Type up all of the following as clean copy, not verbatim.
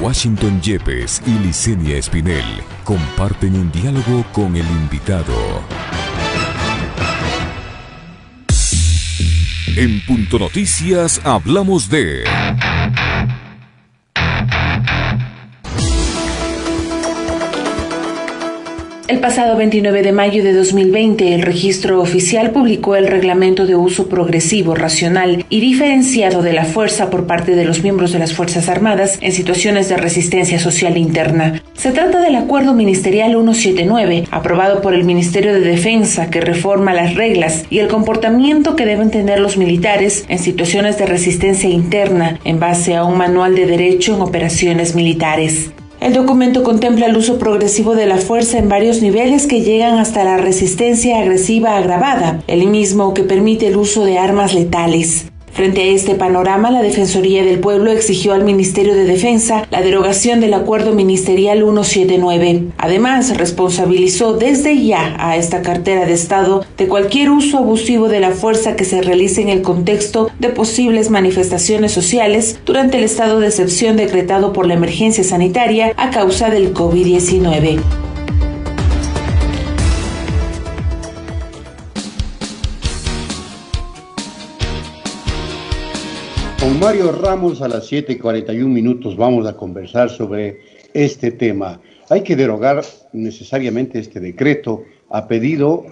Washington Yepes y Licenia Espinel comparten un diálogo con el invitado. En Punto Noticias hablamos de... El pasado 29 de mayo de 2020, el Registro Oficial publicó el Reglamento de Uso Progresivo, Racional y Diferenciado de la Fuerza por parte de los miembros de las Fuerzas Armadas en situaciones de resistencia social interna. Se trata del Acuerdo Ministerial 179, aprobado por el Ministerio de Defensa, que reforma las reglas y el comportamiento que deben tener los militares en situaciones de resistencia interna, en base a un manual de derecho en operaciones militares. El documento contempla el uso progresivo de la fuerza en varios niveles que llegan hasta la resistencia agresiva agravada, el mismo que permite el uso de armas letales. Frente a este panorama, la Defensoría del Pueblo exigió al Ministerio de Defensa la derogación del Acuerdo Ministerial 179. Además, responsabilizó desde ya a esta cartera de Estado de cualquier uso abusivo de la fuerza que se realice en el contexto de posibles manifestaciones sociales durante el estado de excepción decretado por la emergencia sanitaria a causa del COVID-19. Con Mario Ramos a las 7:41 vamos a conversar sobre este tema. Hay que derogar necesariamente este decreto. Ha pedido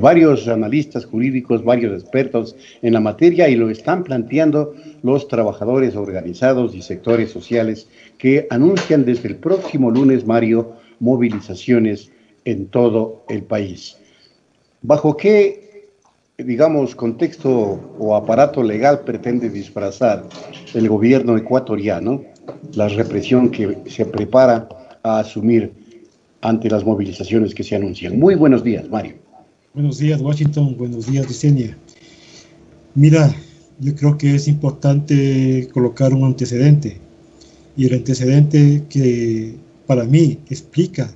varios analistas jurídicos, varios expertos en la materia, y lo están planteando los trabajadores organizados y sectores sociales que anuncian desde el próximo lunes, Mario, movilizaciones en todo el país. ¿Bajo qué, digamos, contexto o aparato legal pretende disfrazar el gobierno ecuatoriano la represión que se prepara a asumir ante las movilizaciones que se anuncian? Muy buenos días, Mario. Buenos días, Washington. Buenos días, Licenia. Mira, yo creo que es importante colocar un antecedente, y el antecedente que para mí explica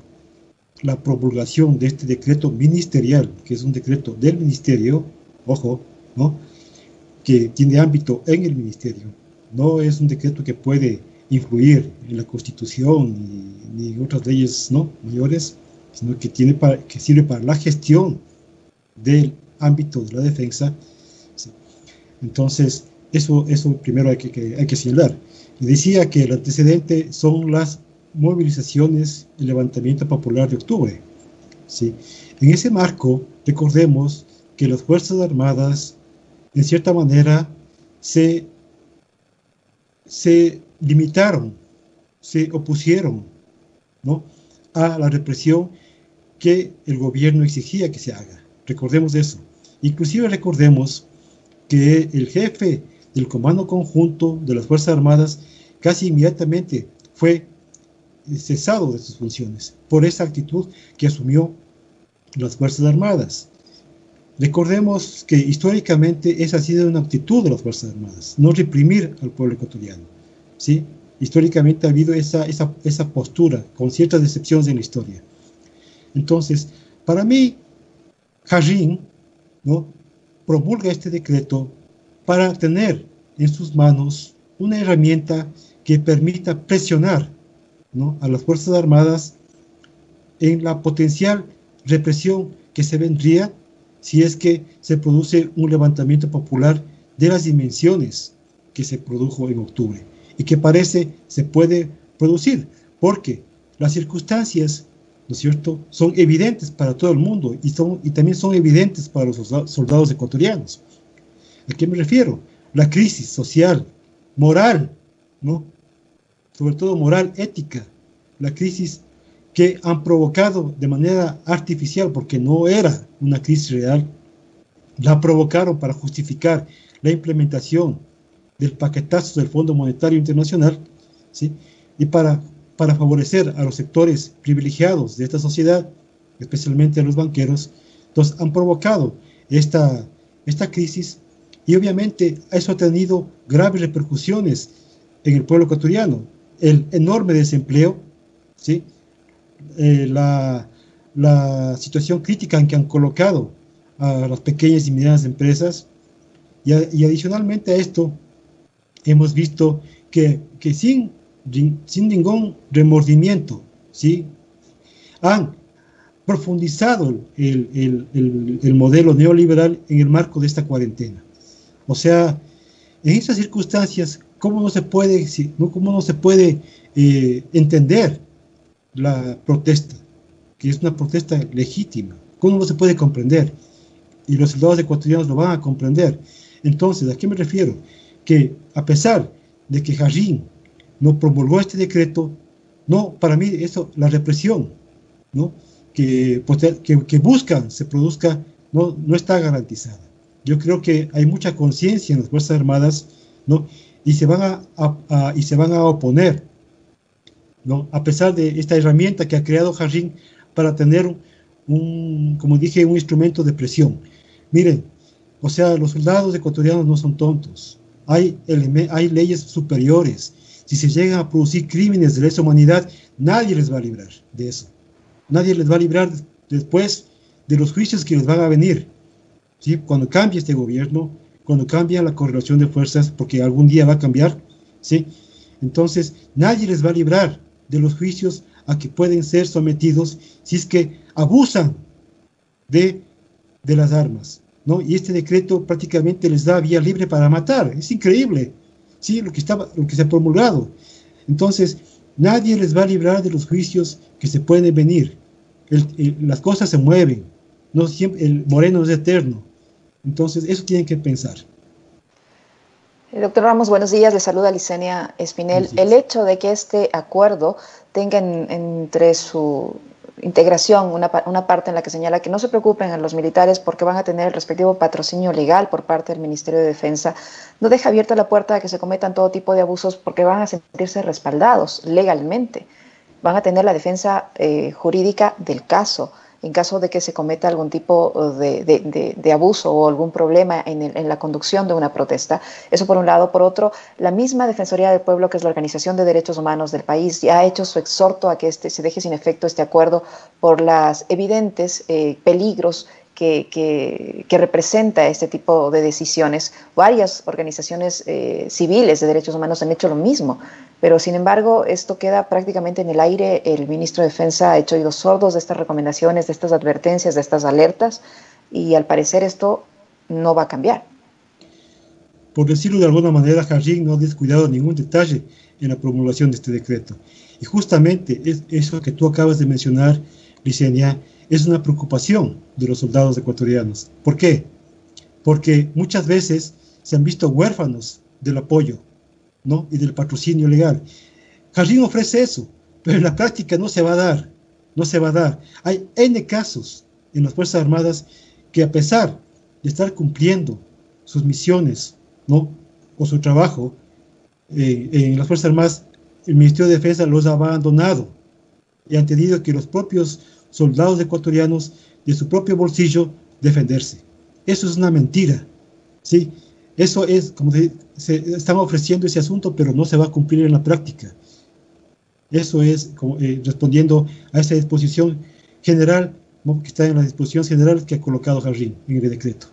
la promulgación de este decreto ministerial, que es un decreto del ministerio, ojo, ¿no?, que tiene ámbito en el ministerio. No es un decreto que puede influir en la Constitución ni en otras leyes, ¿no?, mayores, sino que que sirve para la gestión del ámbito de la defensa. Sí. Entonces, eso primero hay que señalar. Y decía que el antecedente son las movilizaciones, el levantamiento popular de octubre. ¿Sí? En ese marco, recordemos que las Fuerzas Armadas, en cierta manera, se limitaron, se opusieron, ¿no?, a la represión que el gobierno exigía que se haga. Recordemos eso. Inclusive recordemos que el jefe del Comando Conjunto de las Fuerzas Armadas casi inmediatamente fue cesado de sus funciones por esa actitud que asumió las Fuerzas Armadas. Recordemos que históricamente esa ha sido una actitud de las Fuerzas Armadas, no reprimir al pueblo ecuatoriano, ¿sí? Históricamente ha habido esa postura, con ciertas excepciones en la historia. Entonces, para mí, Jarrín, ¿no?, promulga este decreto para tener en sus manos una herramienta que permita presionar, ¿no?, a las Fuerzas Armadas en la potencial represión que se vendría si es que se produce un levantamiento popular de las dimensiones que se produjo en octubre y que parece se puede producir, porque las circunstancias, ¿no es cierto?, son evidentes para todo el mundo y también son evidentes para los soldados ecuatorianos. ¿A qué me refiero? La crisis social, moral, ¿no?, sobre todo moral, ética, la crisis que han provocado de manera artificial, porque no era una crisis real, la provocaron para justificar la implementación del paquetazo del Fondo Monetario Internacional, ¿sí?, y para favorecer a los sectores privilegiados de esta sociedad, especialmente a los banqueros. Entonces han provocado esta crisis, y obviamente eso ha tenido graves repercusiones en el pueblo ecuatoriano. El enorme desempleo, ¿sí?, la situación crítica en que han colocado a las pequeñas y medianas empresas, y adicionalmente a esto hemos visto que sin sin ningún remordimiento, ¿sí? Han profundizado el modelo neoliberal en el marco de esta cuarentena. O sea, en estas circunstancias, ¿cómo no se puede entender la protesta, que es una protesta legítima? ¿Cómo no se puede comprender? Y los soldados ecuatorianos lo van a comprender. Entonces, ¿a qué me refiero? Que a pesar de que Jardín no promulgó este decreto, no, para mí eso, la represión, ¿no?, que buscan se produzca, no está garantizada. Yo creo que hay mucha conciencia en las Fuerzas Armadas, ¿no?, y se van a oponer, ¿no?, a pesar de esta herramienta que ha creado Jardín para tener como dije, un instrumento de presión. Miren, o sea, los soldados ecuatorianos no son tontos. Hay leyes superiores. Si se llegan a producir crímenes de lesa humanidad, nadie les va a librar de eso. Nadie les va a librar después de los juicios que les van a venir, ¿sí? Cuando cambie este gobierno, cuando cambie la correlación de fuerzas, porque algún día va a cambiar, ¿sí? Entonces, nadie les va a librar de los juicios a que pueden ser sometidos si es que abusan de las armas, ¿no? Y este decreto prácticamente les da vía libre para matar. Es increíble, ¿sí?, lo que se ha promulgado. Entonces, nadie les va a librar de los juicios que se pueden venir. Las cosas se mueven, no siempre, el moreno es eterno. Entonces, eso tienen que pensar. Doctor Ramos, buenos días. Le saluda Licenia Espinel. El hecho de que este acuerdo tenga entre su integración una parte en la que señala que no se preocupen a los militares porque van a tener el respectivo patrocinio legal por parte del Ministerio de Defensa, no deja abierta la puerta a que se cometan todo tipo de abusos porque van a sentirse respaldados legalmente. Van a tener la defensa jurídica del caso, en caso de que se cometa algún tipo de abuso o algún problema en la conducción de una protesta. Eso por un lado. Por otro, la misma Defensoría del Pueblo, que es la Organización de Derechos Humanos del país, ya ha hecho su exhorto a que se deje sin efecto este acuerdo por las evidentes peligros que representa este tipo de decisiones. Varias organizaciones civiles de derechos humanos han hecho lo mismo, pero sin embargo esto queda prácticamente en el aire. El ministro de Defensa ha hecho oídos sordos de estas recomendaciones, de estas advertencias, de estas alertas, y al parecer esto no va a cambiar. Por decirlo de alguna manera, Jardín no ha descuidado ningún detalle en la promulgación de este decreto. Y justamente eso que tú acabas de mencionar, Licenia, es una preocupación de los soldados ecuatorianos. ¿Por qué? Porque muchas veces se han visto huérfanos del apoyo, ¿no?, y del patrocinio legal. Jardín ofrece eso, pero en la práctica no se va a dar. No se va a dar. Hay N casos en las Fuerzas Armadas que, a pesar de estar cumpliendo sus misiones, ¿no?, o su trabajo en las Fuerzas Armadas, el Ministerio de Defensa los ha abandonado y han tenido que los propios soldados ecuatorianos de su propio bolsillo defenderse. Eso es una mentira, ¿sí? Eso es como se están ofreciendo ese asunto, pero no se va a cumplir en la práctica. Eso es como, respondiendo a esa disposición general, ¿no?, que está en la disposición general que ha colocado Jardín en el decreto.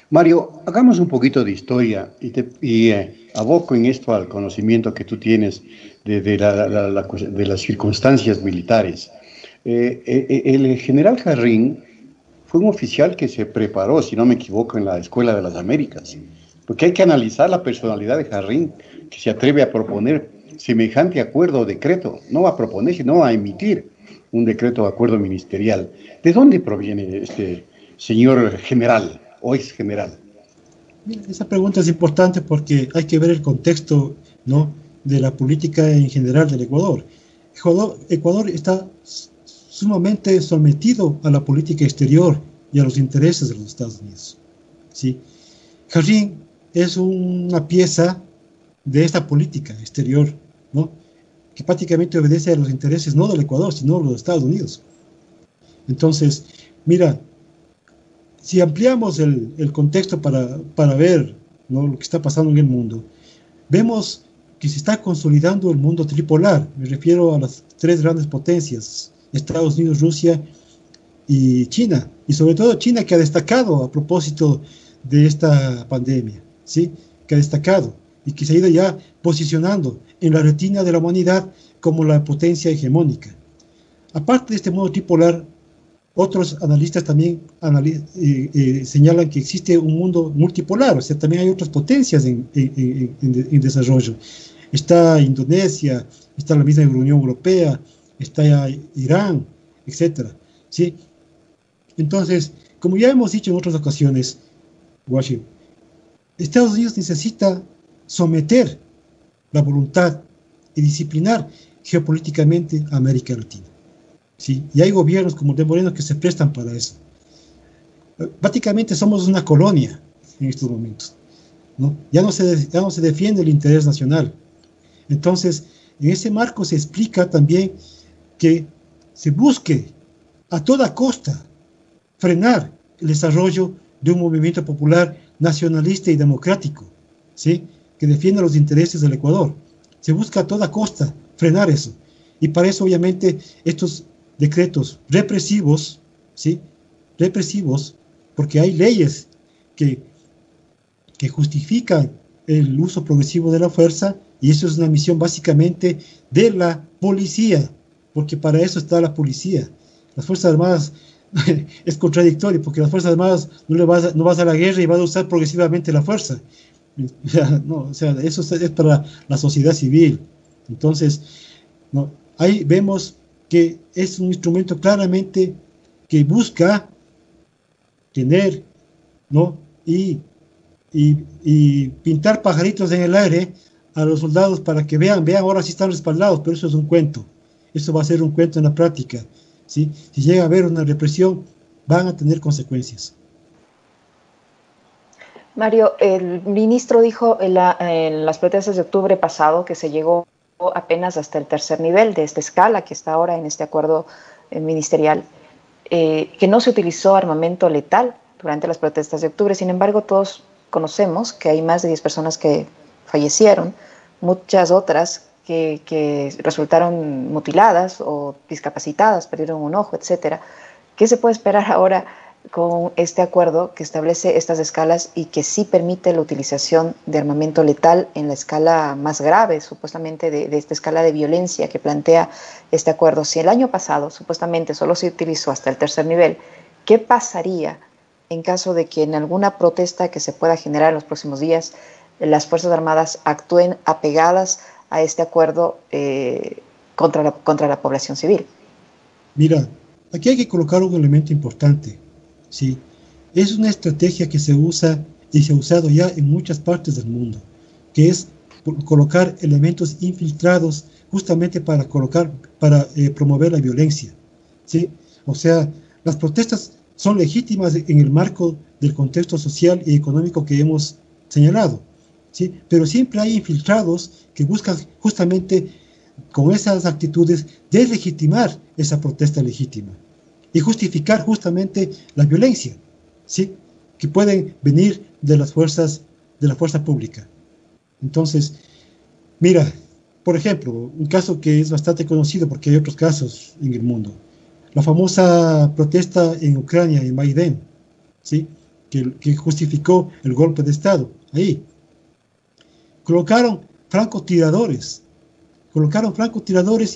Mario, hagamos un poquito de historia y aboco en esto al conocimiento que tú tienes de las circunstancias militares. El general Jardín fue un oficial que se preparó, si no me equivoco, en la Escuela de las Américas, porque hay que analizar la personalidad de Jardín, que se atreve a proponer semejante acuerdo o decreto, no a proponer, sino a emitir un decreto o acuerdo ministerial. ¿De dónde proviene este señor general o ex general? Esa pregunta es importante porque hay que ver el contexto, ¿no?, de la política en general del Ecuador. Ecuador está sumamente sometido a la política exterior y a los intereses de los Estados Unidos, ¿sí? Jardín es una pieza de esta política exterior, ¿no?, que prácticamente obedece a los intereses no del Ecuador, sino de los Estados Unidos. Entonces, mira, si ampliamos el contexto para ver, ¿no?, lo que está pasando en el mundo, vemos que se está consolidando el mundo tripolar. Me refiero a las tres grandes potencias: Estados Unidos, Rusia y China, y sobre todo China, que ha destacado a propósito de esta pandemia, ¿sí?, que ha destacado. y que se ha ido ya posicionando en la retina de la humanidad como la potencia hegemónica. Aparte de este modo tripolar, otros analistas también señalan que existe un mundo multipolar, o sea, también hay otras potencias en desarrollo. Está Indonesia, está la misma Unión Europea, está Irán, etcétera, ¿sí? Entonces, como ya hemos dicho en otras ocasiones, Washington, Estados Unidos necesita someter la voluntad y disciplinar geopolíticamente a América Latina, ¿sí? Y hay gobiernos como el de Moreno que se prestan para eso. Prácticamente somos una colonia en estos momentos, ¿no? Ya no se defiende el interés nacional. Entonces, en ese marco se explica también que se busque a toda costa frenar el desarrollo de un movimiento popular nacionalista y democrático, ¿sí? Que defienda los intereses del Ecuador. Se busca a toda costa frenar eso. Y para eso, obviamente, estos decretos represivos, ¿sí? Represivos, porque hay leyes que justifican el uso progresivo de la fuerza, y eso es una misión básicamente de la policía, porque para eso está la policía. Las Fuerzas Armadas es contradictorio, porque las Fuerzas Armadas no vas a la guerra y vas a usar progresivamente la fuerza. No, o sea, eso es para la sociedad civil. Entonces, no, ahí vemos que es un instrumento claramente que busca tener, ¿no? y pintar pajaritos en el aire a los soldados para que vean, ahora sí están respaldados, pero eso es un cuento. Eso va a ser un cuento en la práctica, ¿sí? Si llega a haber una represión, van a tener consecuencias. Mario, el ministro dijo en las protestas de octubre pasado que se llegó apenas hasta el tercer nivel de esta escala que está ahora en este acuerdo ministerial, que no se utilizó armamento letal durante las protestas de octubre. Sin embargo, todos conocemos que hay más de 10 personas que fallecieron, muchas otras que resultaron mutiladas o discapacitadas, perdieron un ojo, etcétera. ¿Qué se puede esperar ahora con este acuerdo que establece estas escalas y que sí permite la utilización de armamento letal en la escala más grave, supuestamente, de esta escala de violencia que plantea este acuerdo? Si el año pasado supuestamente solo se utilizó hasta el tercer nivel, ¿qué pasaría en caso de que en alguna protesta que se pueda generar en los próximos días las Fuerzas Armadas actúen apegadas a este acuerdo contra la población civil? Mira, aquí hay que colocar un elemento importante, ¿sí? Es una estrategia que se usa y se ha usado ya en muchas partes del mundo, que es colocar elementos infiltrados justamente para promover la violencia, ¿sí? O sea, las protestas son legítimas en el marco del contexto social y económico que hemos señalado, ¿sí? Pero siempre hay infiltrados que buscan justamente con esas actitudes deslegitimar esa protesta legítima y justificar justamente la violencia, ¿sí? Que pueden venir de la fuerza pública. Entonces, mira, por ejemplo, un caso que es bastante conocido porque hay otros casos en el mundo, la famosa protesta en Ucrania, en Maidán, ¿sí? Que justificó el golpe de Estado. Ahí colocaron francotiradores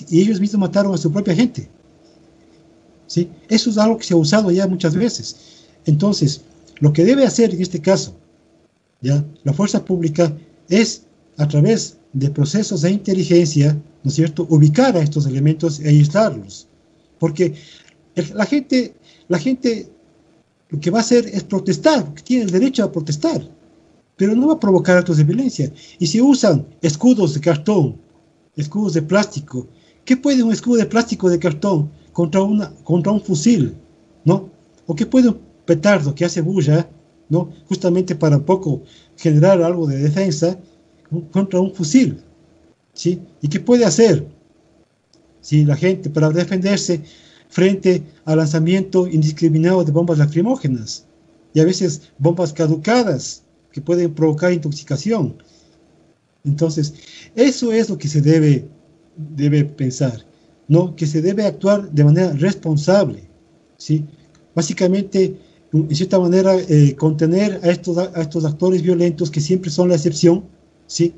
y ellos mismos mataron a su propia gente, ¿sí? Eso es algo que se ha usado ya muchas veces. Entonces, lo que debe hacer en este caso, ¿ya?, la fuerza pública es, a través de procesos de inteligencia, ¿no es cierto?, ubicar a estos elementos e aislarlos. Porque la gente lo que va a hacer es protestar, porque tiene el derecho a protestar, pero no va a provocar actos de violencia. Y si usan escudos de cartón, escudos de plástico, ¿qué puede un escudo de plástico de cartón contra un fusil, ¿no? ¿O qué puede un petardo que hace bulla, ¿no?, justamente para un poco generar algo de defensa contra un fusil, ¿sí? ¿Y qué puede hacer si la gente para defenderse frente al lanzamiento indiscriminado de bombas lacrimógenas y a veces bombas caducadas que pueden provocar intoxicación? Entonces, eso es lo que se debe pensar, ¿no? Que se debe actuar de manera responsable, ¿sí? Básicamente, en cierta manera, contener a estos actores violentos que siempre son la excepción, ¿sí?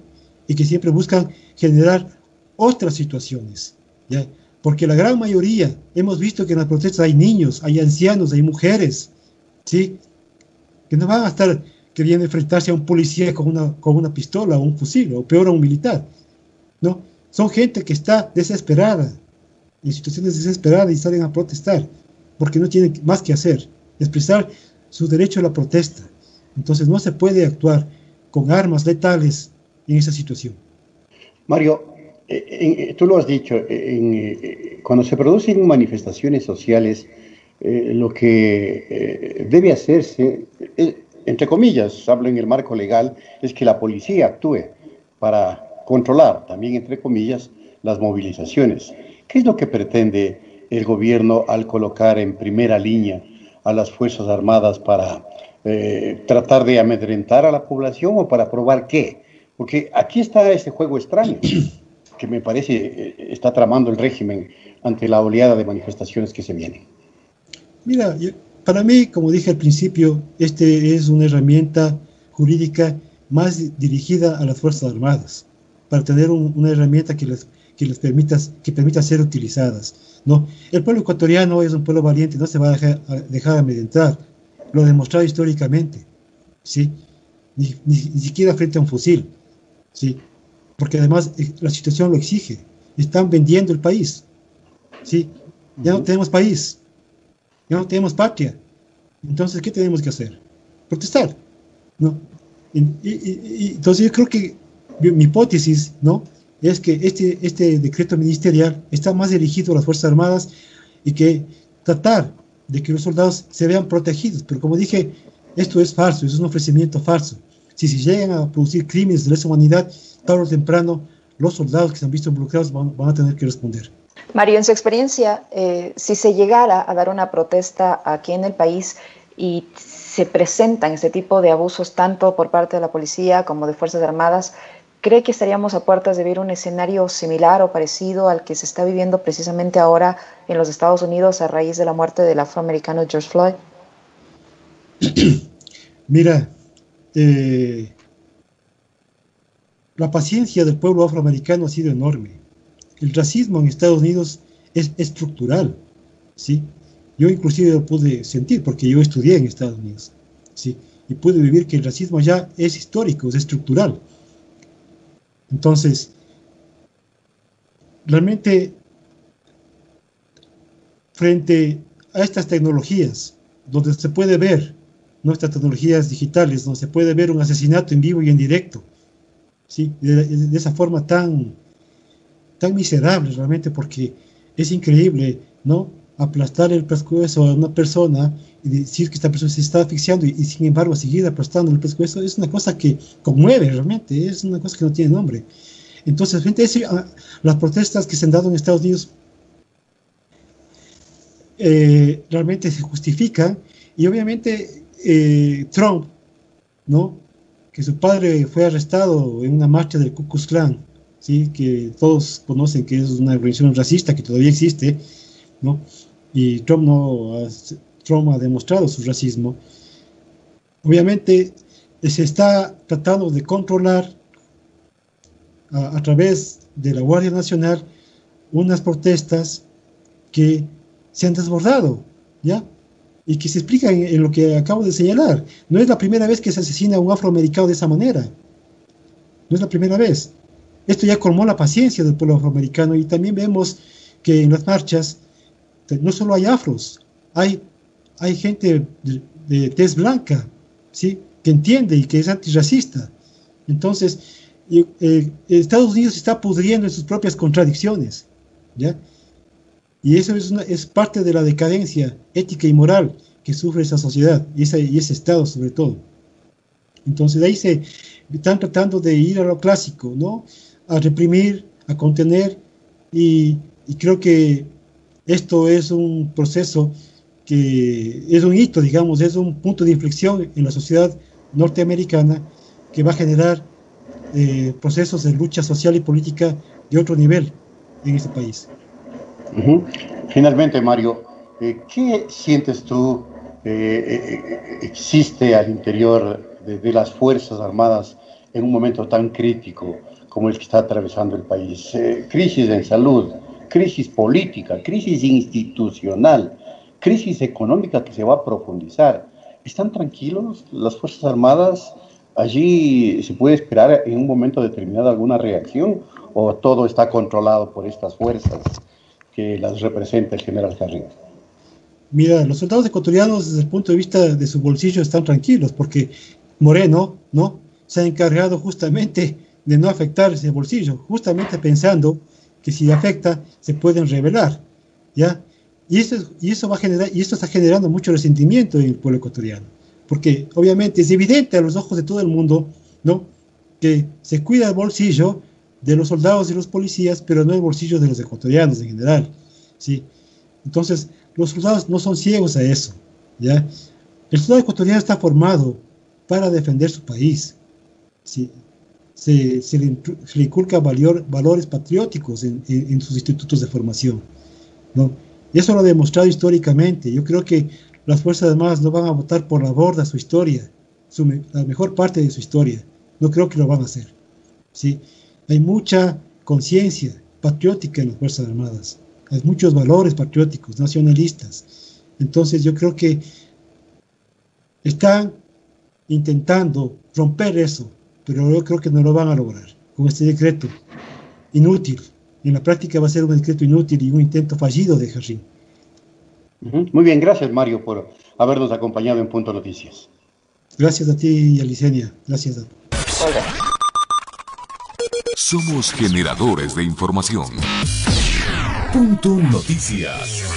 Y que siempre buscan generar otras situaciones, ¿ya? Porque la gran mayoría, hemos visto que en las protestas hay niños, hay ancianos, hay mujeres, ¿sí? Que no van a estar queriendo enfrentarse a un policía con una pistola o un fusil, o peor a un militar, ¿no? Son gente que está desesperada, en situaciones desesperadas, y salen a protestar, porque no tienen más que hacer, expresar su derecho a la protesta. Entonces no se puede actuar con armas letales en esa situación. Mario, tú lo has dicho, cuando se producen manifestaciones sociales, lo que debe hacerse, entre comillas, hablo en el marco legal, es que la policía actúe para controlar, también entre comillas, las movilizaciones. ¿Qué es lo que pretende el gobierno al colocar en primera línea a las Fuerzas Armadas para tratar de amedrentar a la población o para probar qué? Porque aquí está ese juego extraño que me parece está tramando el régimen ante la oleada de manifestaciones que se vienen. Mira, para mí, como dije al principio, este es una herramienta jurídica más dirigida a las Fuerzas Armadas, para tener una herramienta que les permita ser utilizadas, ¿no? El pueblo ecuatoriano es un pueblo valiente, no se va a dejar amedrentar, lo ha demostrado históricamente, ¿sí? Ni siquiera frente a un fusil, ¿sí? Porque además la situación lo exige. Están vendiendo el país, ¿sí? Ya no tenemos país, ya no tenemos patria. Entonces, ¿qué tenemos que hacer? Protestar, ¿no? Entonces yo creo que mi hipótesis, ¿no?, es que este decreto ministerial está más dirigido a las Fuerzas Armadas y que tratar de que los soldados se vean protegidos. Pero como dije, esto es falso, es un ofrecimiento falso. Si llegan a producir crímenes de lesa humanidad, tarde o temprano, los soldados que se han visto involucrados van a tener que responder. Mario, en su experiencia, si se llegara a dar una protesta aquí en el país y se presentan ese tipo de abusos tanto por parte de la policía como de Fuerzas Armadas, ¿cree que estaríamos a puertas de ver un escenario similar o parecido al que se está viviendo precisamente ahora en los Estados Unidos a raíz de la muerte del afroamericano George Floyd? Mira, la paciencia del pueblo afroamericano ha sido enorme. El racismo en Estados Unidos es estructural, ¿sí? Yo inclusive lo pude sentir porque yo estudié en Estados Unidos, ¿sí? Y pude vivir que el racismo allá es histórico, es estructural. Entonces, realmente, frente a estas tecnologías, donde se puede ver, nuestras tecnologías digitales, donde se puede ver un asesinato en vivo y en directo, ¿sí? De esa forma tan miserable realmente, porque es increíble, ¿no?, aplastar el pescuezo a una persona y decir que esta persona se está asfixiando y sin embargo seguir aplastando el pescuezo. Es una cosa que conmueve realmente, es una cosa que no tiene nombre. Entonces, frente a eso, las protestas que se han dado en Estados Unidos realmente se justifican, y obviamente Trump, ¿no?, que su padre fue arrestado en una marcha del Ku Klux Klan, ¿sí?, que todos conocen que es una organización racista que todavía existe, ¿no?, y Trump ha demostrado su racismo. Obviamente se está tratando de controlar a través de la Guardia Nacional unas protestas que se han desbordado, ¿ya?, y que se explican en lo que acabo de señalar. No es la primera vez que se asesina a un afroamericano de esa manera, no es la primera vez. Esto ya colmó la paciencia del pueblo afroamericano, y también vemos que en las marchas no solo hay afros, hay gente de tez blanca, ¿sí?, que entiende y que es antirracista. Entonces, Estados Unidos se está pudriendo en sus propias contradicciones, ¿ya? Y eso es parte de la decadencia ética y moral que sufre esa sociedad y ese Estado sobre todo. Entonces, de ahí se están tratando de ir a lo clásico, ¿no?, a reprimir, a contener, y creo que esto es un proceso que es un hito, digamos, es un punto de inflexión en la sociedad norteamericana que va a generar procesos de lucha social y política de otro nivel en este país. Finalmente, Mario, ¿qué sientes tú existe al interior de las Fuerzas Armadas en un momento tan crítico como el que está atravesando el país. Crisis en salud, crisis política, crisis institucional, crisis económica que se va a profundizar. ¿Están tranquilos las Fuerzas Armadas? ¿Allí se puede esperar en un momento determinado alguna reacción o todo está controlado por estas fuerzas que las representa el general Carrillo? Mira, los soldados ecuatorianos desde el punto de vista de su bolsillo están tranquilos porque Moreno, ¿no?, se ha encargado justamente de no afectar ese bolsillo, justamente pensando que si afecta se pueden rebelar, ¿ya? Y eso va a generar, y esto está generando mucho resentimiento en el pueblo ecuatoriano, porque obviamente es evidente a los ojos de todo el mundo, ¿no?, que se cuida el bolsillo de los soldados y los policías, pero no el bolsillo de los ecuatorianos en general, ¿sí? Entonces, los soldados no son ciegos a eso, ¿ya? El soldado ecuatoriano está formado para defender su país, ¿sí? Se le inculca valores patrióticos en sus institutos de formación, ¿no? Y eso lo ha demostrado históricamente. Yo creo que las Fuerzas Armadas no van a botar por la borda su historia, la mejor parte de su historia. No creo que lo van a hacer, ¿sí? Hay mucha conciencia patriótica en las Fuerzas Armadas. Hay muchos valores patrióticos, nacionalistas. Entonces yo creo que están intentando romper eso, pero yo creo que no lo van a lograr con este decreto inútil. En la práctica va a ser un decreto inútil y un intento fallido de Jarrín. Muy bien, gracias Mario por habernos acompañado en Punto Noticias. Gracias a ti y a Licenia. Gracias. Somos generadores de información. Punto Noticias.